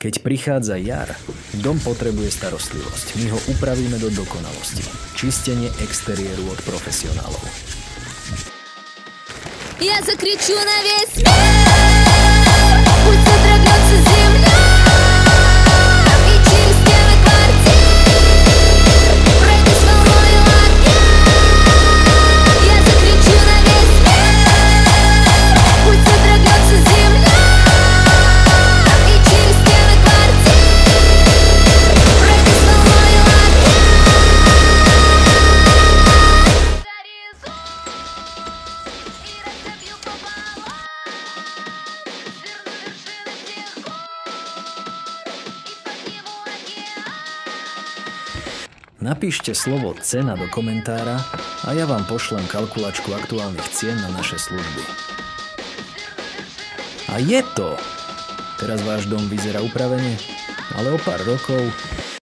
Keď prichádza jar, dom potrebuje starostlivosť. My ho upravíme do dokonalosti. Čistenie exteriéru od profesionálov. Я закричу на весь мир, пусть содрогнется земля, и через стены квартир пройдусь волною океан. Я закричу на весь мир, пусть содрогнется земля, и через стены квартир пройдусь волною Napíšte slovo cena do komentára a ja vám pošlem kalkulačku aktuálnych cien na naše služby. A je to! Teraz váš dom vyzerá upravene, ale o pár rokov